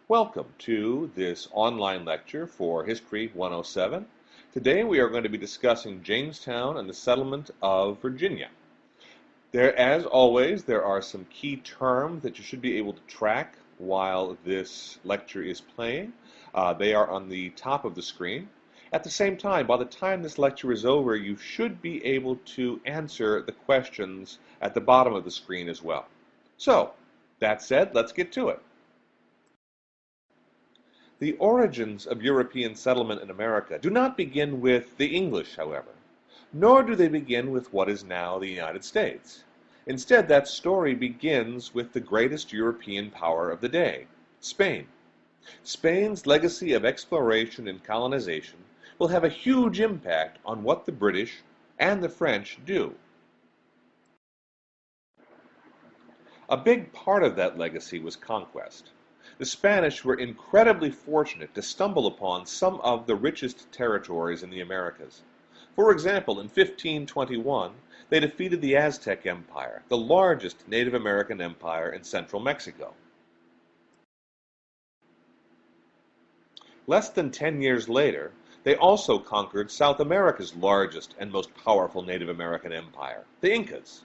Welcome to this online lecture for History 107. Today we are going to be discussing Jamestown and the settlement of Virginia. As always, there are some key terms that you should be able to track while this lecture is playing. They are on the top of the screen. At the same time, by the time this lecture is over, you should be able to answer the questions at the bottom of the screen as well. So, that said, let's get to it. The origins of European settlement in America do not begin with the English, however, nor do they begin with what is now the United States. Instead, that story begins with the greatest European power of the day, Spain. Spain's legacy of exploration and colonization will have a huge impact on what the British and the French do. A big part of that legacy was conquest. The Spanish were incredibly fortunate to stumble upon some of the richest territories in the Americas. For example, in 1521, they defeated the Aztec Empire, the largest Native American empire in central Mexico. Less than 10 years later, they also conquered South America's largest and most powerful Native American empire, the Incas.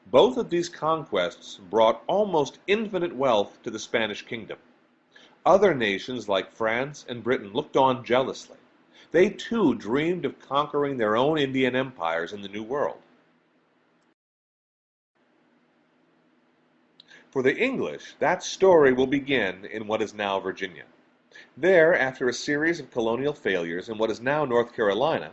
Both of these conquests brought almost infinite wealth to the Spanish kingdom. Other nations like France and Britain looked on jealously. They too dreamed of conquering their own Indian empires in the New World. For the English, that story will begin in what is now Virginia. There, after a series of colonial failures in what is now North Carolina,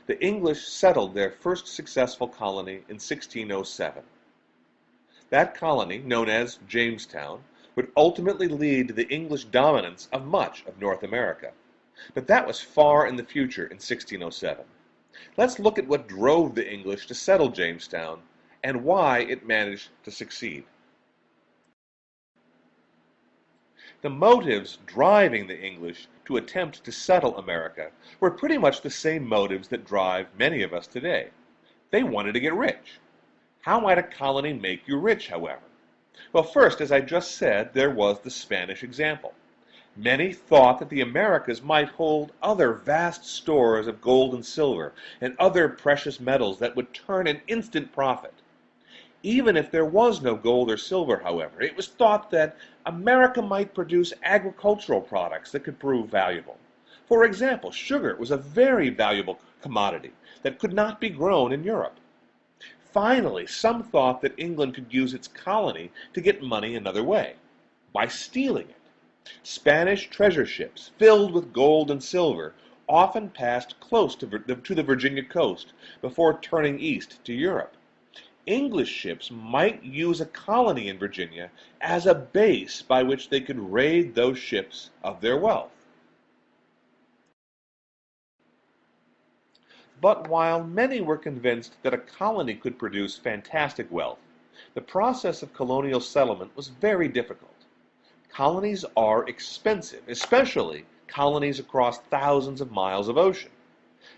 the English settled their first successful colony in 1607. That colony, known as Jamestown, would ultimately lead to the English dominance of much of North America. But that was far in the future in 1607. Let's look at what drove the English to settle Jamestown and why it managed to succeed. The motives driving the English to attempt to settle America were pretty much the same motives that drive many of us today. They wanted to get rich. How might a colony make you rich, however? Well, first, as I just said, there was the Spanish example. Many thought that the Americas might hold other vast stores of gold and silver and other precious metals that would turn an instant profit. Even if there was no gold or silver, however, it was thought that America might produce agricultural products that could prove valuable. For example, sugar was a very valuable commodity that could not be grown in Europe. Finally, some thought that England could use its colony to get money another way, by stealing it. Spanish treasure ships, filled with gold and silver, often passed close to the Virginia coast before turning east to Europe. English ships might use a colony in Virginia as a base by which they could raid those ships of their wealth. But while many were convinced that a colony could produce fantastic wealth, the process of colonial settlement was very difficult. Colonies are expensive, especially colonies across thousands of miles of ocean.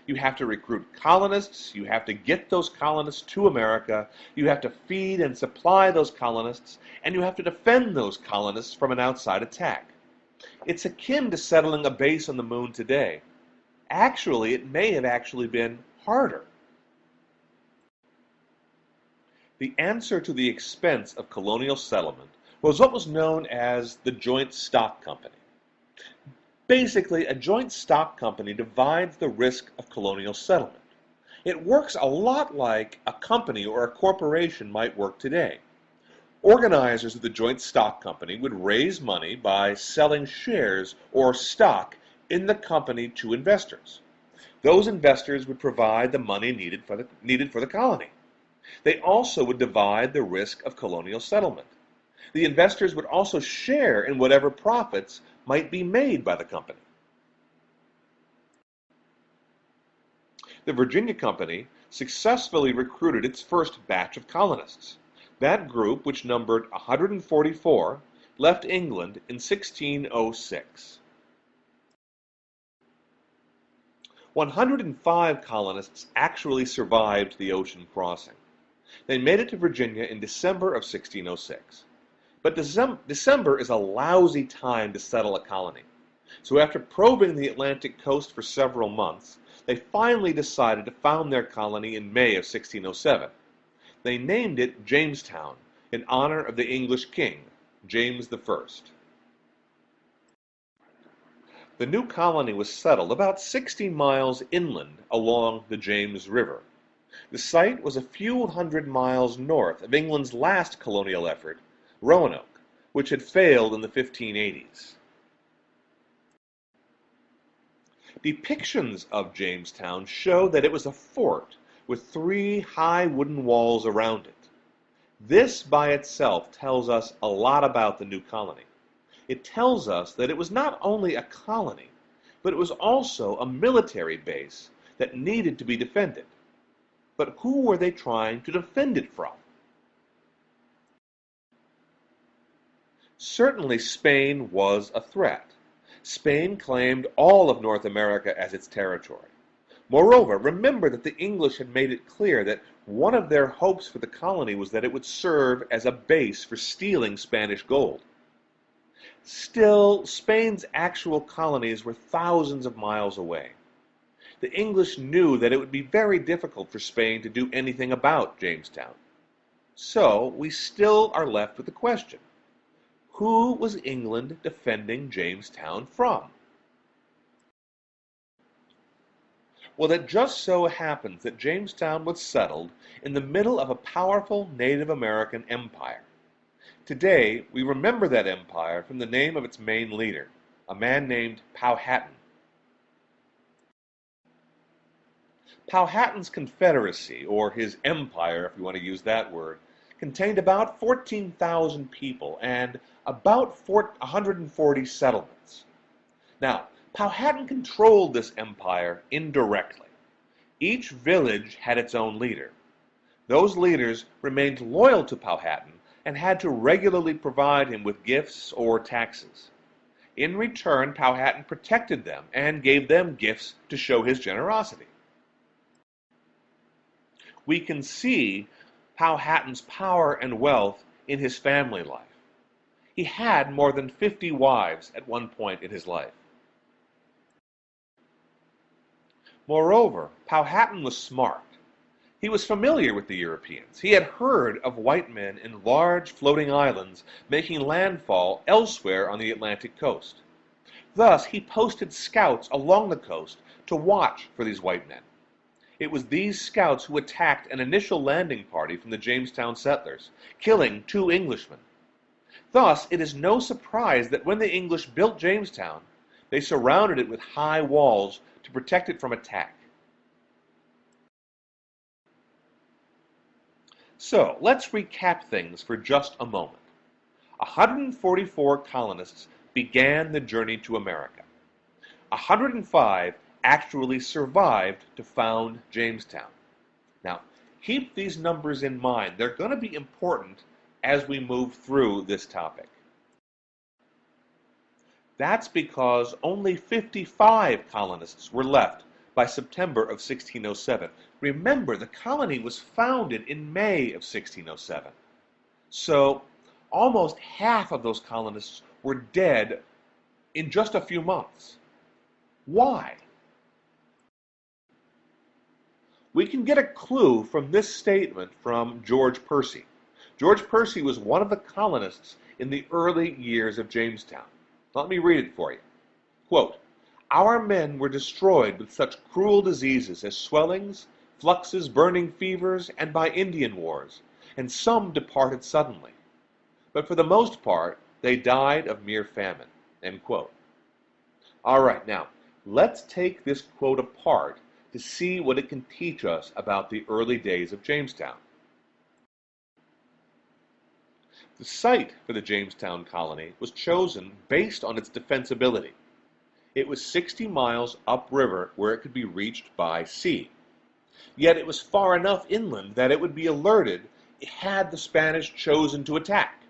You have to recruit colonists, you have to get those colonists to America, you have to feed and supply those colonists, and you have to defend those colonists from an outside attack. It's akin to settling a base on the moon today. Actually, it may have actually been harder. The answer to the expense of colonial settlement was what was known as the joint stock company. Basically, a joint stock company divides the risk of colonial settlement. It works a lot like a company or a corporation might work today. Organizers of the joint stock company would raise money by selling shares or stock in the company to investors. Those investors would provide the money needed for the colony. They also would divide the risk of colonial settlement. The investors would also share in whatever profits might be made by the company. The Virginia Company successfully recruited its first batch of colonists. That group, which numbered 144, left England in 1606. 105 colonists actually survived the ocean crossing. They made it to Virginia in December of 1606. But December is a lousy time to settle a colony. So after probing the Atlantic coast for several months, they finally decided to found their colony in May of 1607. They named it Jamestown in honor of the English king, James I. The new colony was settled about 60 miles inland along the James River. The site was a few hundred miles north of England's last colonial effort, Roanoke, which had failed in the 1580s. Depictions of Jamestown show that it was a fort with 3 high wooden walls around it. This by itself tells us a lot about the new colony. It tells us that it was not only a colony, but it was also a military base that needed to be defended. But who were they trying to defend it from? Certainly Spain was a threat. Spain claimed all of North America as its territory. Moreover, remember that the English had made it clear that one of their hopes for the colony was that it would serve as a base for stealing Spanish gold. Still, Spain's actual colonies were thousands of miles away. The English knew that it would be very difficult for Spain to do anything about Jamestown. So, we still are left with the question: who was England defending Jamestown from? Well, it just so happens that Jamestown was settled in the middle of a powerful Native American empire. Today, we remember that empire from the name of its main leader, a man named Powhatan. Powhatan's confederacy, or his empire, if you want to use that word, contained about 14,000 people and about 140 settlements. Now, Powhatan controlled this empire indirectly. Each village had its own leader. Those leaders remained loyal to Powhatan and had to regularly provide him with gifts or taxes. In return, Powhatan protected them and gave them gifts to show his generosity. We can see Powhatan's power and wealth in his family life. He had more than 50 wives at one point in his life. Moreover, Powhatan was smart. He was familiar with the Europeans. He had heard of white men in large floating islands making landfall elsewhere on the Atlantic coast. Thus, he posted scouts along the coast to watch for these white men. It was these scouts who attacked an initial landing party from the Jamestown settlers, killing 2 Englishmen. Thus, it is no surprise that when the English built Jamestown, they surrounded it with high walls to protect it from attack. So, let's recap things for just a moment. 144 colonists began the journey to America. 105 actually survived to found Jamestown. Now, keep these numbers in mind. They're going to be important as we move through this topic. That's because only 55 colonists were left by September of 1607. Remember, the colony was founded in May of 1607. So, almost half of those colonists were dead in just a few months. Why? We can get a clue from this statement from George Percy. George Percy was one of the colonists in the early years of Jamestown. Let me read it for you. Quote, "Our men were destroyed with such cruel diseases as swellings, fluxes, burning fevers, and by Indian wars, and some departed suddenly. But for the most part, they died of mere famine." End quote. All right, now, let's take this quote apart to see what it can teach us about the early days of Jamestown. The site for the Jamestown colony was chosen based on its defensibility. It was 60 miles upriver where it could be reached by sea. Yet it was far enough inland that it would be alerted had the Spanish chosen to attack.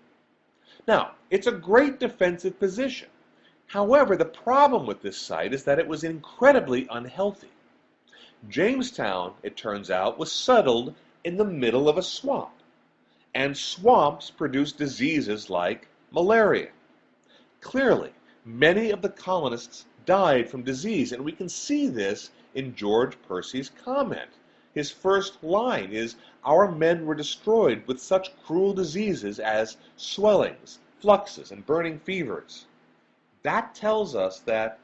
Now, it's a great defensive position. However, the problem with this site is that it was incredibly unhealthy. Jamestown, it turns out, was settled in the middle of a swamp. and swamps produced diseases like malaria. Clearly, many of the colonists died from disease, and we can see this in George Percy's comment. His first line is, "Our men were destroyed with such cruel diseases as swellings, fluxes, and burning fevers." That tells us that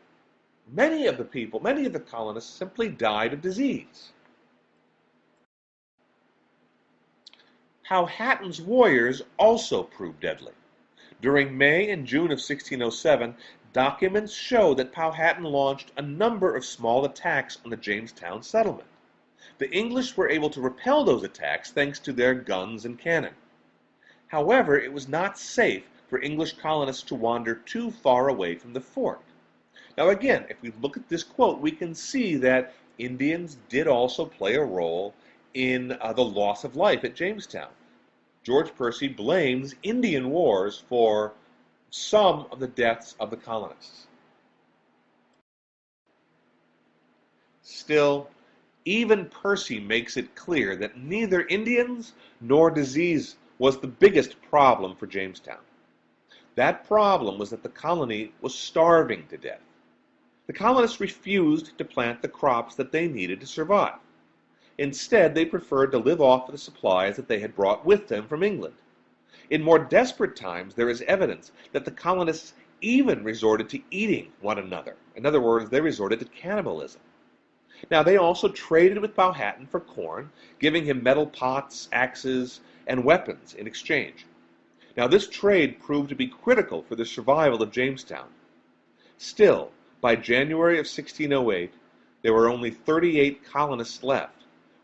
many of the colonists simply died of disease. Powhatan's warriors also proved deadly. During May and June of 1607, documents show that Powhatan launched a number of small attacks on the Jamestown settlement. The English were able to repel those attacks thanks to their guns and cannon. However, it was not safe for English colonists to wander too far away from the fort. Now again, if we look at this quote, we can see that Indians did also play a role in the loss of life at Jamestown. George Percy blames Indian wars for some of the deaths of the colonists. Still, even Percy makes it clear that neither Indians nor disease was the biggest problem for Jamestown. That problem was that the colony was starving to death. The colonists refused to plant the crops that they needed to survive. Instead, they preferred to live off of the supplies that they had brought with them from England. In more desperate times, there is evidence that the colonists even resorted to eating one another. In other words, they resorted to cannibalism. Now, they also traded with Powhatan for corn, giving him metal pots, axes, and weapons in exchange. Now, this trade proved to be critical for the survival of Jamestown. Still, by January of 1608, there were only 38 colonists left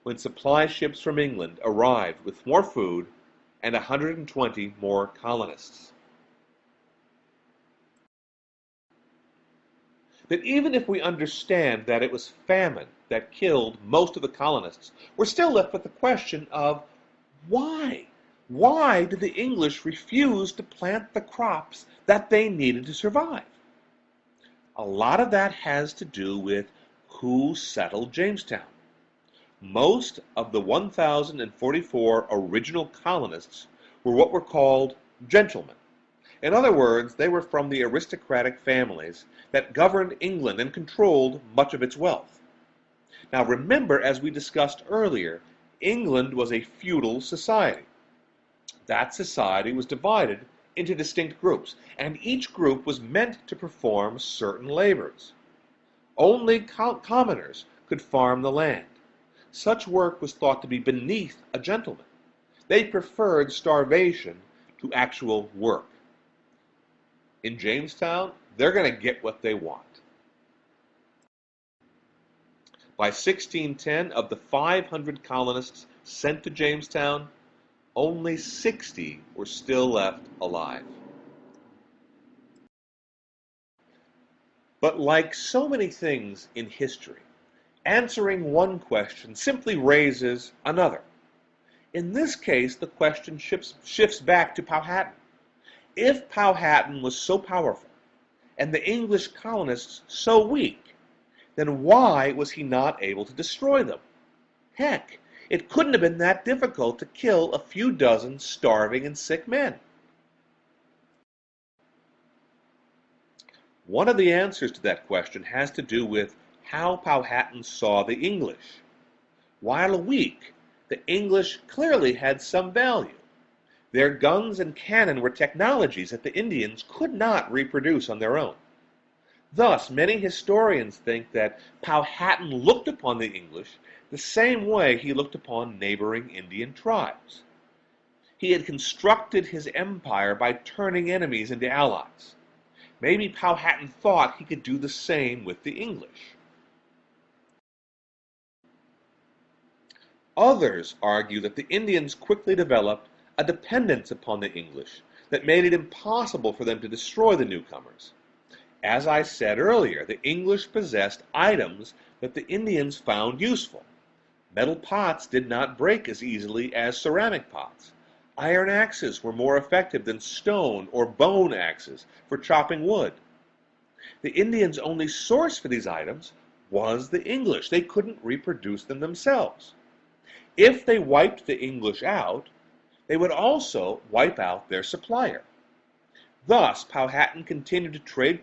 when supply ships from England arrived with more food and 120 more colonists. That even if we understand that it was famine that killed most of the colonists, we're still left with the question of why? Why did the English refuse to plant the crops that they needed to survive? A lot of that has to do with who settled Jamestown. Most of the 1,044 original colonists were what were called gentlemen. In other words, they were from the aristocratic families that governed England and controlled much of its wealth. Now remember, as we discussed earlier, England was a feudal society. That society was divided into distinct groups, and each group was meant to perform certain labors. Only commoners could farm the land. Such work was thought to be beneath a gentleman. They preferred starvation to actual work. In Jamestown, they're going to get what they want. By 1610, of the 500 colonists sent to Jamestown, only 60 were still left alive. But like so many things in history, answering one question simply raises another. In this case, the question shifts back to Powhatan. If Powhatan was so powerful and the English colonists so weak, then why was he not able to destroy them? Heck, it couldn't have been that difficult to kill a few dozen starving and sick men. One of the answers to that question has to do with how Powhatan saw the English. While weak, the English clearly had some value. Their guns and cannon were technologies that the Indians could not reproduce on their own. Thus, many historians think that Powhatan looked upon the English the same way he looked upon neighboring Indian tribes. He had constructed his empire by turning enemies into allies. Maybe Powhatan thought he could do the same with the English. Others argue that the Indians quickly developed a dependence upon the English that made it impossible for them to destroy the newcomers. As I said earlier, the English possessed items that the Indians found useful. Metal pots did not break as easily as ceramic pots. Iron axes were more effective than stone or bone axes for chopping wood. The Indians' only source for these items was the English. They couldn't reproduce them themselves. If they wiped the English out, they would also wipe out their supplier. Thus, Powhatan continued to trade